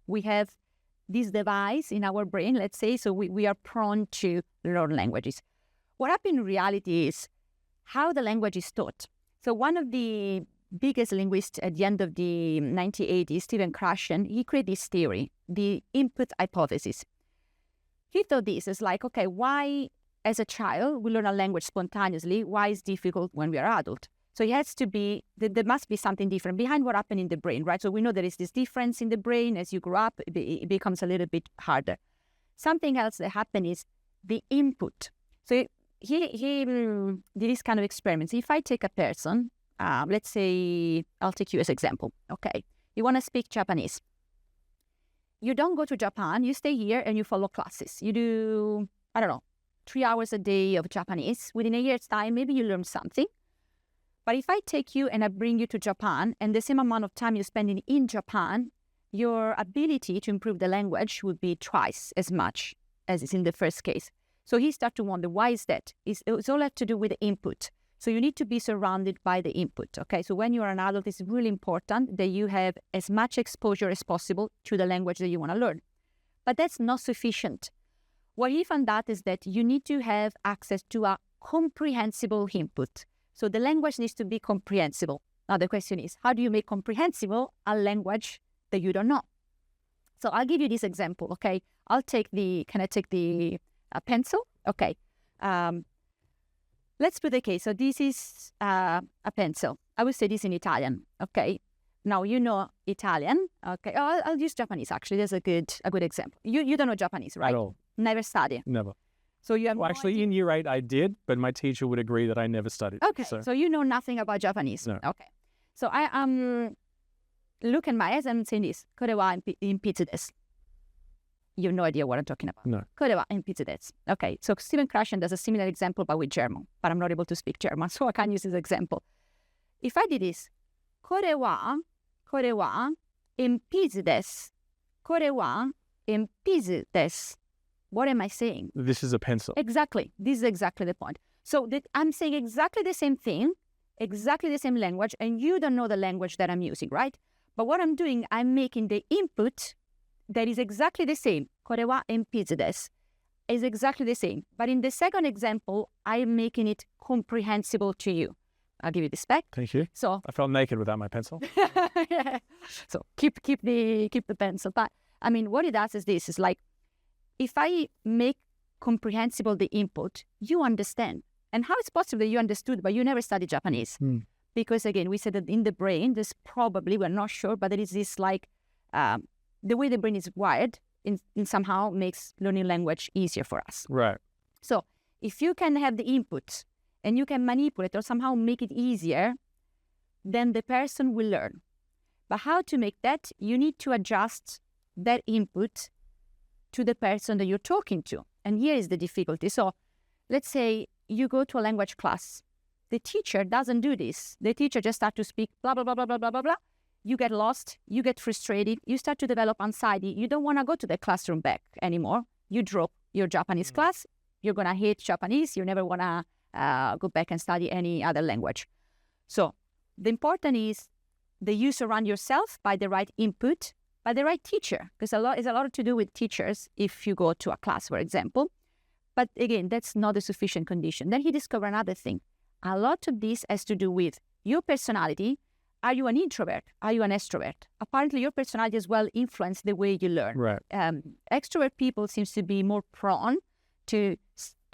we have this device in our brain, let's say, so we are prone to learn languages. What happens in reality is how the language is taught. So one of the biggest linguists at the end of the 1980s, Stephen Krashen, he created this theory, the input hypothesis. He thought this is like, okay, why as a child we learn a language spontaneously? Why is it difficult when we are adult? So it has to be, there must be something different behind what happened in the brain, right? So we know there is this difference in the brain. As you grow up, it becomes a little bit harder. Something else that happened is the input. So he did this kind of experiments. If I take a person, let's say, I'll take you as example, okay? You want to speak Japanese. You don't go to Japan, you stay here and you follow classes. You do, 3 hours a day of Japanese. Within a year's time, maybe you learn something. But if I take you and I bring you to Japan, and the same amount of time you're spending in Japan, your ability to improve the language would be twice as much as is in the first case. So he started to wonder, why is that? It's all have to do with the input. So you need to be surrounded by the input, okay? So when you're an adult, it's really important that you have as much exposure as possible to the language that you want to learn. But that's not sufficient. What he found out is that you need to have access to a comprehensible input. So the language needs to be comprehensible. Now the question is, how do you make comprehensible a language that you don't know? So I'll give you this example, okay? Can I take the pencil? Okay. Let's put the case. So this is a pencil. I will say this in Italian, okay? Now you know Italian, okay? Oh, I'll use Japanese actually. That's a good example. You don't know Japanese, right? At all. Never study. Never. So you have Well, actually, in year 8, I did, but my teacher would agree that I never studied. Okay, so you know nothing about Japanese. No. Okay. So I look in my eyes and I'm saying this. Korewa impizzu desu. You have no idea what I'm talking about. No. Korewa impizzu desu. Okay, so Stephen Krashen does a similar example, but with German. But I'm not able to speak German, so I can't use this example. If I did this, korewa impizzu desu. Korewa impizzu desu. What am I saying? This is a pencil. Exactly. This is exactly the point. So I'm saying exactly the same thing, exactly the same language, and you don't know the language that I'm using, right? But what I'm doing, I'm making the input that is exactly the same. Korewa impizzu desu is exactly the same. But in the second example, I'm making it comprehensible to you. I'll give you this back. Thank you. So I felt naked without my pencil. So keep the pencil. But I mean, what it does is this: is like, if I make comprehensible the input, you understand. And how it's possible that you understood, but you never studied Japanese? Because again, we said that in the brain, there's probably, we're not sure, but there is this like, the way the brain is wired in somehow makes learning language easier for us. Right. So if you can have the input and you can manipulate or somehow make it easier, then the person will learn. But how to make that? You need to adjust that input to the person that you're talking to. And here is the difficulty. So let's say you go to a language class. The teacher doesn't do this. The teacher just starts to speak blah, blah, blah, blah, blah, blah, blah, blah. You get lost. You get frustrated. You start to develop anxiety. You don't want to go to the classroom back anymore. You drop your Japanese class. You're going to hate Japanese. You never want to go back and study any other language. So the important is that you surround yourself by the right input, by the right teacher, because it's a lot to do with teachers if you go to a class, for example. But again, that's not a sufficient condition. Then he discovered another thing. A lot of this has to do with your personality. Are you an introvert? Are you an extrovert? Apparently, your personality as well influences the way you learn. Right. Extrovert people seems to be more prone to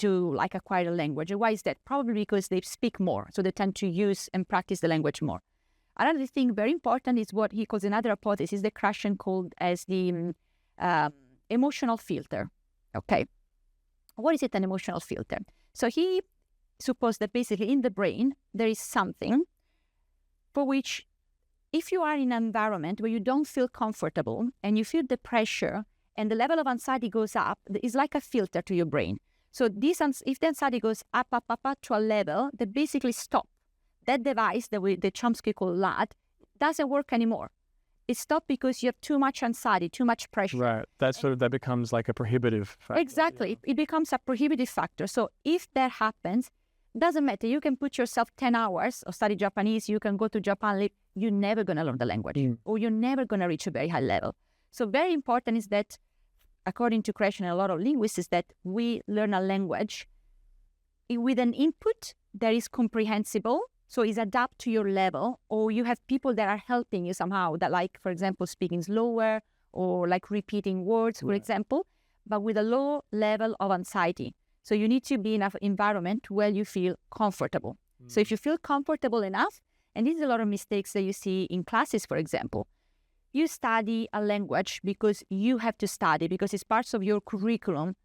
like acquire a language. Why is that? Probably because they speak more, so they tend to use and practice the language more. Another thing very important is what he calls another hypothesis that Krashen called as the emotional filter. Okay. What is it, an emotional filter? So he supposed that basically in the brain, there is something for which if you are in an environment where you don't feel comfortable and you feel the pressure and the level of anxiety goes up, it's like a filter to your brain. So if the anxiety goes up to a level that basically stops, that device that the Chomsky call LAD doesn't work anymore. It stopped because you have too much anxiety, too much pressure. Right. That becomes like a prohibitive factor. Exactly. Yeah. It becomes a prohibitive factor. So if that happens, doesn't matter. You can put yourself 10 hours or study Japanese. You can go to Japan. You're never going to learn the language or you're never going to reach a very high level. So very important is that, according to Kresh and a lot of linguists, is that we learn a language with an input that is comprehensible, so is adapt to your level, or you have people that are helping you somehow, that like, for example, speaking slower or like repeating words, for example, but with a low level of anxiety. So you need to be in an environment where you feel comfortable. So if you feel comfortable enough, and this is a lot of mistakes that you see in classes, for example, you study a language because you have to study, because it's part of your curriculum.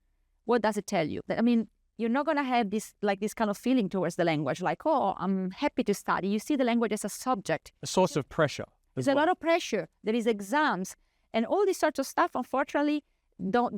What does it tell you? I mean, you're not going to have this kind of feeling towards the language, like, oh, I'm happy to study. You see the language as a subject. A source of pressure. There's a lot of pressure. There is exams. And all this sorts of stuff, unfortunately, don't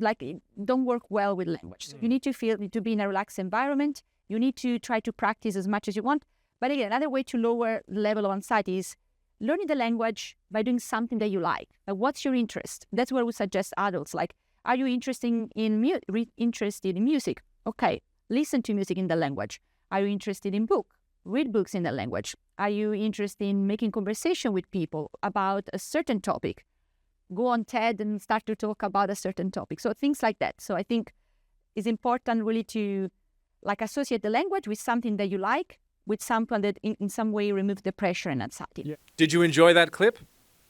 work well with language. So you need to be in a relaxed environment. You need to try to practice as much as you want. But again, another way to lower the level of anxiety is learning the language by doing something that you like. What's your interest? That's where we suggest adults. Like, are you interested in music? Okay, listen to music in the language. Are you interested in book? Read books in the language. Are you interested in making conversation with people about a certain topic? Go on TED and start to talk about a certain topic. So things like that. So I think it's important really to associate the language with something that you like, with something that in some way removes the pressure and anxiety. Yeah. Did you enjoy that clip?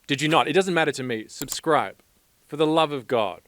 Did you not? It doesn't matter to me. Subscribe. For the love of God.